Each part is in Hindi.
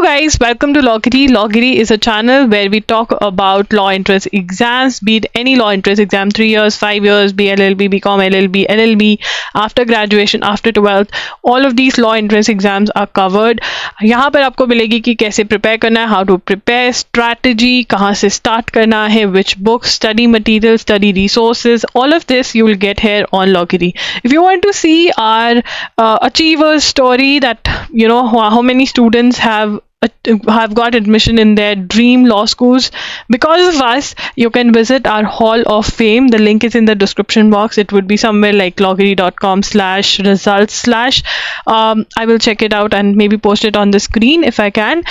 guys, welcome to Loggery. Loggery is a channel where we talk about law entrance exams, be it any law entrance exam, 3 years, 5 years, BLLB, BCom, LLB, LLB, after graduation, after 12th, all of these law entrance exams are covered. यहाँ पर आपको मिलेगी कि कैसे प्रिपेयर करना है, how to prepare, strategy, कहाँ से start करना है, which books, study materials, study resources, all of this you will get here on Loggery. If you want to see our achievers story, that you know how many students have got admission in their dream law schools because of us, you can visit our Hall of Fame. The link is in the description box. It would be somewhere like loggery.com/results/ I will check it out and maybe post it on the screen if I can.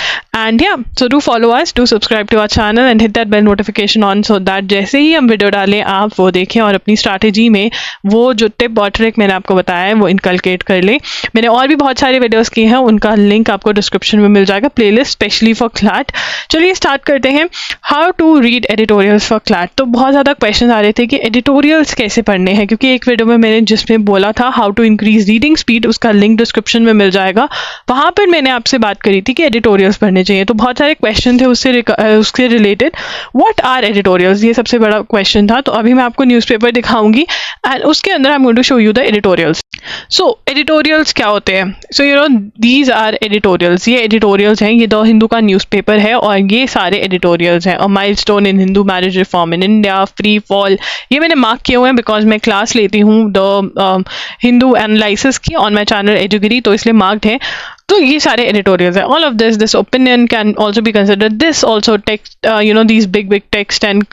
And yeah, so do follow us, do subscribe to our channel and hit that bell notification on so that जैसे ही हम वीडियो डालें आप वो देखें और अपनी स्ट्रैटेजी में वो जो टिप और ट्रिक मैंने आपको बताया है वो इनकलकेट कर लें. मैंने और भी बहुत सारे वीडियोस किए हैं, उनका लिंक आपको डिस्क्रिप्शन में मिल जाएगा, प्लेलिस्ट स्पेशली फॉर क्लैट. चलिए स्टार्ट करते हैं. How to read editorials for CLAT. तो बहुत ज़्यादा क्वेश्चन आ रहे थे कि एडिटोरियल्स कैसे पढ़ने हैं, क्योंकि एक वीडियो में मैंने जिसमें बोला था how to increase reading speed, उसका लिंक डिस्क्रिप्शन में मिल जाएगा. वहाँ पर मैंने आपसे बात करी थी कि एडिटोरियल्स पढ़ने चाहिए. तो बहुत सारे क्वेश्चन थे उससे रिलेटेड. व्हाट आर एडिटोरियल्स, ये सबसे बड़ा क्वेश्चन था. तो अभी मैं आपको न्यूज़पेपर दिखाऊंगी एंड उसके अंदर I am going to show you the editorials. So editorials क्या होते हैं? So you know these are editorials. ये एडिटोरियल्स हैं. ये द हिंदू का न्यूज़पेपर है और ये सारे एडिटोरियल्स हैं. A milestone in Hindu marriage reform in India, free fall, ये मैंने मार्क किए हुए हैं बिकॉज मैं क्लास लेती हूँ द हिंदू एनालिसिस की ऑन माई चैनल एजुगिरी, तो इसलिए मार्क्ड है. तो ये सारे एडिटोरियल्स हैं. All of this opinion can also be considered. This also text, you know these big text and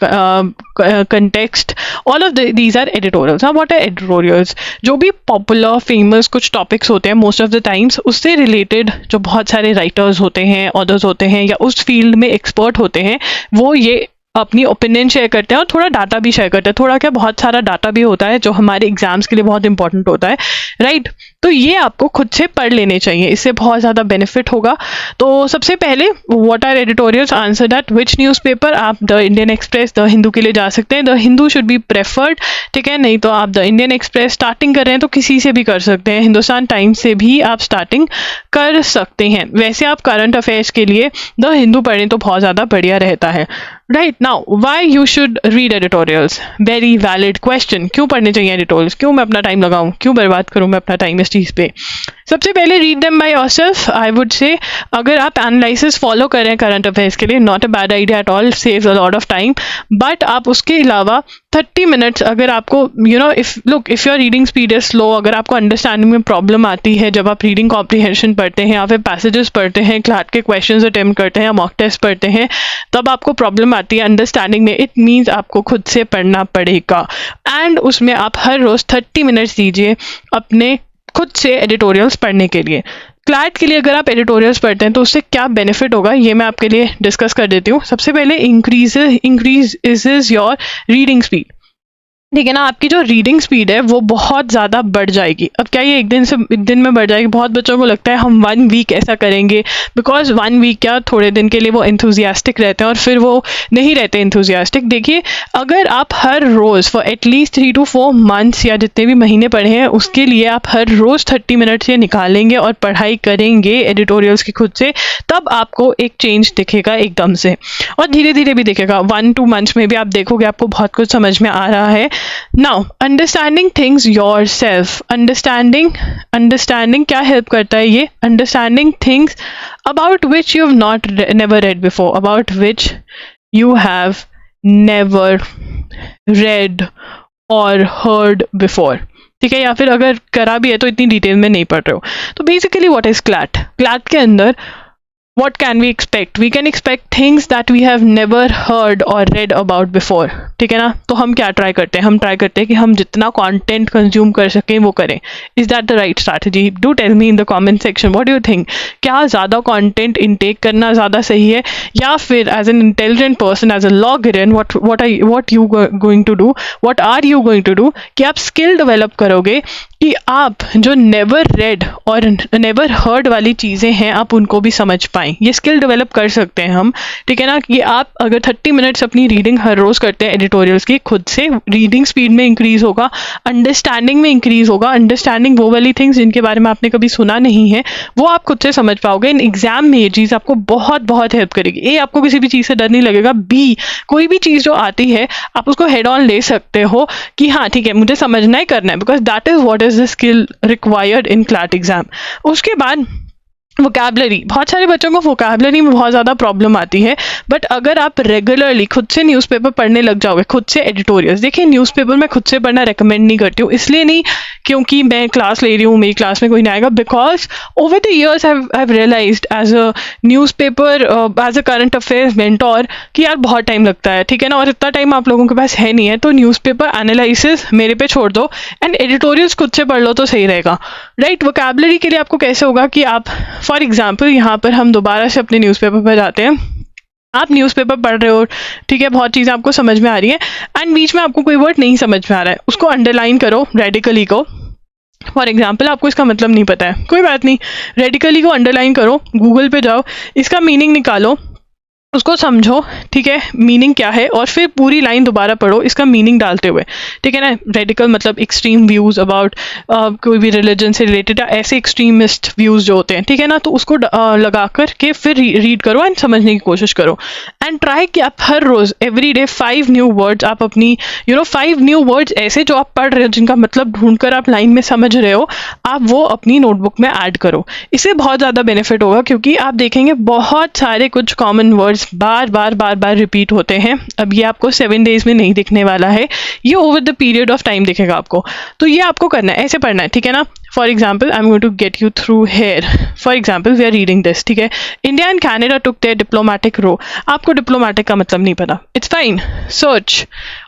context, all of these are editorials. हाँ, व्हाट आर एडिटोरियल्स? जो भी पॉपुलर फेमस कुछ टॉपिक्स होते हैं मोस्ट ऑफ द टाइम्स, उससे रिलेटेड जो बहुत सारे राइटर्स होते हैं, ऑथर्स होते हैं या उस फील्ड में एक्सपर्ट होते हैं, वो ये अपनी ओपिनियन शेयर करते हैं और थोड़ा डाटा भी शेयर करते हैं. थोड़ा क्या, बहुत सारा डाटा भी होता है जो हमारे एग्जाम्स के लिए बहुत इंपॉर्टेंट होता है, राइट? तो ये आपको खुद से पढ़ लेने चाहिए, इससे बहुत ज़्यादा बेनिफिट होगा. तो सबसे पहले what are editorials, answer that. Which newspaper? आप the Indian Express, the Hindu के लिए जा सकते हैं. The Hindu should be preferred, ठीक है? नहीं तो आप द इंडियन एक्सप्रेस स्टार्टिंग कर रहे हैं तो किसी से भी कर सकते हैं. हिंदुस्तान टाइम्स से भी आप स्टार्टिंग कर सकते हैं. वैसे आप करंट अफेयर्स के लिए द हिंदू पढ़ें तो बहुत ज़्यादा बढ़िया रहता है. Right now, why you should read editorials? Very valid question. क्यों पढ़ने चाहिए एडिटोरियल्स? क्यों मैं अपना टाइम लगाऊं? क्यों बर्बाद करूं मैं अपना टाइम इस चीज़ पे? सबसे पहले read them by yourself. I would say अगर आप एनालिसिस फॉलो कर रहे हैं करंट अफेयर्स के लिए, not a bad idea at all, saves a lot of time. But आप उसके अलावा 30 मिनट्स अगर आपको, you know, if your reading speed is slow, अगर आपको अंडरस्टैंडिंग में प्रॉब्लम आती है जब आप रीडिंग कॉम्प्रीहेंशन पढ़ते हैं या फिर पैसेजेस पढ़ते हैं, क्लैट के क्वेश्चंस अटेम्प्ट करते हैं या मॉक टेस्ट पढ़ते हैं, तब आपको प्रॉब्लम आती है अंडरस्टैंडिंग में, इट मीन्स आपको खुद से पढ़ना पड़ेगा. एंड उसमें आप हर रोज़ 30 मिनट्स दीजिए अपने खुद से एडिटोरियल्स पढ़ने के लिए. क्लैट के लिए अगर आप एडिटोरियल्स पढ़ते हैं तो उससे क्या बेनिफिट होगा ये मैं आपके लिए डिस्कस कर देती हूँ. सबसे पहले इंक्रीज योर रीडिंग स्पीड, ठीक है ना? आपकी जो रीडिंग स्पीड है वो बहुत ज़्यादा बढ़ जाएगी. अब क्या ये एक दिन में बढ़ जाएगी? बहुत बच्चों को लगता है हम 1 वीक ऐसा करेंगे, बिकॉज 1 वीक क्या, थोड़े दिन के लिए वो एंथुजियास्टिक रहते हैं और फिर वो नहीं रहते एंथुजियास्टिक. देखिए, अगर आप हर रोज़ फॉर एटलीस्ट 3 to 4 मंथ्स या जितने भी महीने पढ़े हैं उसके लिए आप हर रोज़ 30 मिनट्स ये निकालेंगे और पढ़ाई करेंगे एडिटोरियल्स की खुद से, तब आपको एक चेंज दिखेगा एकदम से, और धीरे धीरे भी दिखेगा. 1-2 मंथ्स में भी आप देखोगे आपको बहुत कुछ समझ में आ रहा है. Now, understanding things yourself. Understanding क्या help करता है ये? Understanding things about which you have never read before, about which you have never read or heard before. ठीक है? या फिर अगर करा भी है तो इतनी डिटेल में नहीं पढ़ रहे हो. तो basically what is CLAT? CLAT के अंदर what can we expect? We can expect things that we have never heard or read about before. ठीक है ना? तो हम क्या ट्राई करते हैं? हम ट्राई करते हैं कि हम जितना कंटेंट कंज्यूम कर सकें वो करें. Is that the right strategy? Do tell me in the comment section. What do you think? क्या ज़्यादा कंटेंट इनटेक करना ज़्यादा सही है, या फिर as an intelligent person, as a लॉगरियन, what are you going to do? What are you going to do कि आप स्किल डेवलप करोगे कि आप जो नेवर रेड और नेवर हर्ड वाली चीज़ें हैं आप उनको भी समझ पाएँ। ये स्किल डेवलप कर सकते हैं हम, ठीक है ना, कि आप अगर 30 मिनट्स अपनी रीडिंग हर रोज़ करते हैं एडिटोरियल्स की, खुद से रीडिंग स्पीड में इंक्रीज़ होगा, अंडरस्टैंडिंग में इंक्रीज़ होगा। अंडरस्टैंडिंग वो वाली थिंग्स जिनके बारे में आपने कभी सुना नहीं है वो आप खुद से समझ पाओगे। इन एग्जाम में ये चीज़ आपको बहुत बहुत हेल्प करेगी। ए, आपको किसी भी चीज़ से डर नहीं लगेगा। बी, कोई भी चीज़ जो आती है आप उसको हेड ऑन ले सकते हो कि हाँ ठीक है मुझे समझना ही करना है, because that is what is the skill required in CLAT exam. उसके बाद वोकैबलरी, बहुत सारे बच्चों को वोकैबलरी में बहुत ज़्यादा प्रॉब्लम आती है, बट अगर आप रेगुलरली खुद से न्यूज़पेपर पढ़ने लग जाओगे, खुद से एडिटोरियल्स, देखिए न्यूज़पेपर मैं खुद से पढ़ना रेकमेंड नहीं करती हूँ, इसलिए नहीं क्योंकि मैं क्लास ले रही हूँ, मेरी क्लास में कोई नहीं आएगा, because over the years I have realized as a newspaper as a current affairs mentor कि यार बहुत टाइम लगता है, ठीक है ना, और इतना टाइम आप लोगों के पास है नहीं है, तो न्यूज़पेपर एनालिसिस मेरे पे छोड़ दो एंड एडिटोरियल्स खुद से पढ़ लो तो सही रहेगा, राइट। वोकैबलरी के लिए आपको कैसे होगा कि आप फॉर एग्जाम्पल यहाँ पर हम दोबारा से अपने न्यूज़पेपर पर जाते हैं, आप न्यूज़पेपर पढ़ रहे हो, ठीक है, बहुत चीज़ें आपको समझ में आ रही है एंड बीच में आपको कोई वर्ड नहीं समझ में आ रहा है, उसको अंडरलाइन करो, रेडिकली को। फॉर एग्जाम्पल आपको इसका मतलब नहीं पता है, कोई बात नहीं, रेडिकली को अंडरलाइन करो, गूगल पे जाओ, इसका मीनिंग निकालो, उसको समझो, ठीक है, मीनिंग क्या है, और फिर पूरी लाइन दोबारा पढ़ो इसका मीनिंग डालते हुए, ठीक है ना। रेडिकल मतलब एक्सट्रीम व्यूज़ अबाउट कोई भी रिलीजन से रिलेटेड या ऐसे एक्सट्रीमिस्ट व्यूज़ जो होते हैं, ठीक है ना, तो उसको लगा कर के फिर रीड करो एंड समझने की कोशिश करो एंड ट्राई कि आप हर रोज़ एवरी डे 5 न्यू वर्ड्स आप अपनी 5 न्यू वर्ड्स ऐसे जो आप पढ़ रहे हो जिनका मतलब ढूंढ कर आप लाइन में समझ रहे हो, आप वो अपनी नोटबुक में ऐड करो। इससे बहुत ज़्यादा बेनिफिट होगा क्योंकि आप देखेंगे बहुत सारे कुछ कॉमन वर्ड्स बार बार रिपीट होते हैं। अब ये आपको 7 डेज में नहीं दिखने वाला है, ये over the period of time दिखेगा आपको, तो ये आपको करना है, ऐसे पढ़ना है, ठीक है ना। For example I am going to get you through here, for example we are reading this, ठीक है, India and Canada took their diplomatic row. आपको डिप्लोमेटिक का मतलब नहीं पता, it's fine, search,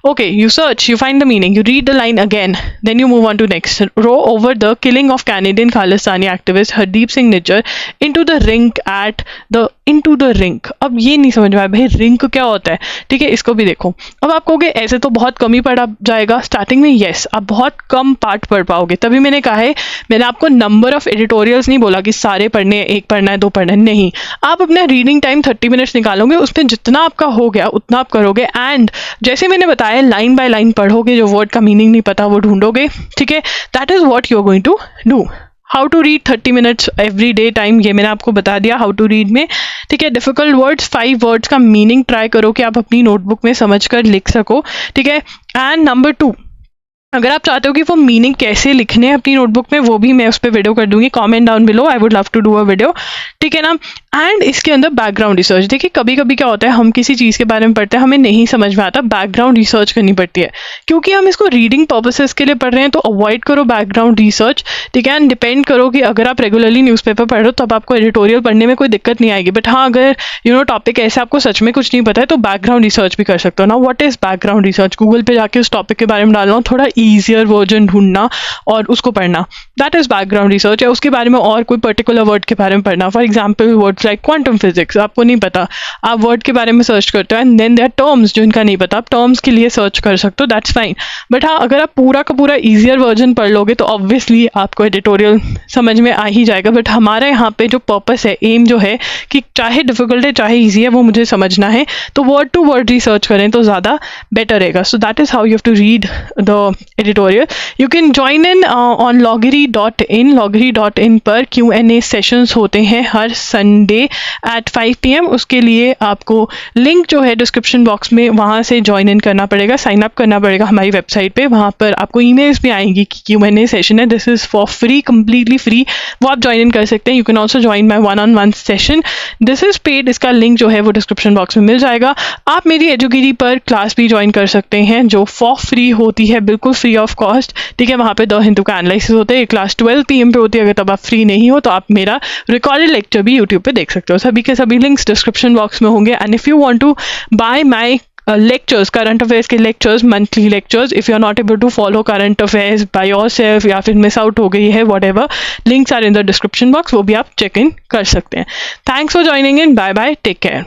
okay, you search, you find the meaning, you read the line again, then you move on to next row, over the killing of Canadian Khalistani activist Hardeep Singh Nijjar into the ring at the into the ring. अब ये नहीं समझ में आया भाई रिंग क्या होता है, ठीक है, इसको भी देखो। अब आप कहोगे ऐसे तो बहुत कम ही पढ़ा जाएगा स्टार्टिंग में, यस, आप बहुत कम पार्ट पढ़ पाओगे, तभी मैंने कहा है, मैंने आपको नंबर ऑफ एडिटोरियल्स नहीं बोला कि सारे पढ़ने, एक पढ़ना है, 2 पढ़ना है, नहीं, आप अपना रीडिंग टाइम 30 मिनट्स निकालोगे, उसमें जितना आपका हो गया उतना आप करोगे एंड जैसे मैंने बताया लाइन बाय लाइन पढ़ोगे, जो वर्ड का मीनिंग नहीं पता वो ढूंढोगे, ठीक है, that is what you are going to do. How to read 30 minutes every day time, ये मैंने आपको बता दिया हाउ टू रीड में, ठीक है। डिफिकल्ट वर्ड्स, 5 वर्ड्स का मीनिंग ट्राई करो कि आप अपनी नोटबुक में समझ कर लिख सको, ठीक है। एंड नंबर 2, अगर आप चाहते हो कि वो मीनिंग कैसे लिखने हैं अपनी नोटबुक में, वो भी मैं उस पर वीडियो कर दूंगी, comment down below, I would love to do a video, ठीक है ना। एंड इसके अंदर बैकग्राउंड रिसर्च, देखिए कभी कभी क्या होता है, हम किसी चीज़ के बारे में पढ़ते हैं, हमें नहीं समझ में आता, बैकग्राउंड रिसर्च करनी पड़ती है, क्योंकि हम इसको रीडिंग पर्पसेस के लिए पढ़ रहे हैं, तो अवॉइड करो बैकग्राउंड रिसर्च, ठीक है। एंड डिपेंड करो कि अगर आप रेगुलरली न्यूज़पेपर पढ़ रहे हो तब आपको एडिटोरियल पढ़ने में कोई दिक्कत नहीं आएगी, बट हाँ अगर टॉपिक ऐसे आपको सच में कुछ नहीं पता है तो बैकग्राउंड रिसर्च भी कर सकते हो ना। What is background research, Google पे जाके उस टॉपिक के बारे में डालना, थोड़ा ईजियर वर्जन ढूंढना और उसको पढ़ना, दैट इज बैकग्राउंड रिसर्च। या उसके बारे में और कोई पर्टिकुलर वर्ड के बारे में पढ़ना, for example words like quantum physics, आपको नहीं पता, आप वर्ड के बारे में सर्च करते हो एंड देन देयर टर्म्स जो इनका नहीं पता, आप टर्म्स के लिए सर्च कर सकते हो, दैट्स फाइन। बट हाँ अगर आप पूरा का पूरा ईजियर वर्जन पढ़ लोगे तो ऑब्वियसली आपको एडिटोरियल समझ में आ ही जाएगा। बट हमारे यहाँ पे जो पर्पस है, एम जो है कि चाहे डिफिकल्ट है चाहे ईजी है वो मुझे समझना है, तो वर्ड टू वर्ड रिसर्च करें तो ज़्यादा बेटर रहेगा। So that is how you have to read the editorial. You can join in on loggery.in, loggery.in पर Q&A सेशंस होते हैं हर संडे एट 5 PM। उसके लिए आपको लिंक जो है डिस्क्रिप्शन बॉक्स में, वहाँ से ज्वाइन इन करना पड़ेगा, साइन अप करना पड़ेगा हमारी वेबसाइट पे, वहाँ पर आपको ईमेल्स भी आएंगी कि Q&A सेशन है, this is for free, completely free, वो आप ज्वाइन इन कर सकते हैं। You can also join my 1-on-1 session, this is paid, इसका लिंक जो है वो डिस्क्रिप्शन बॉक्स में मिल जाएगा। आप मेरी एजुगिरी पर क्लास भी ज्वाइन कर सकते हैं जो फॉर फ्री होती है, बिल्कुल फ्री ऑफ कॉस्ट, ठीक है। वहाँ पे द हिंदू का एनालिसिस होते हैं, क्लास 12 PM पे होती है। अगर तब आप फ्री नहीं हो तो आप मेरा रिकॉर्डेड लेक्चर भी यूट्यूब पे देख सकते हो। सभी के सभी लिंक्स डिस्क्रिप्शन बॉक्स में होंगे। And if you want to buy my lectures, current affairs के lectures, monthly lectures, if you are not able to follow current affairs by yourself या फिर miss out हो गई है, whatever, links are in the description box, वो भी आप check in कर सकते हैं। Thanks for joining in, bye bye, take care.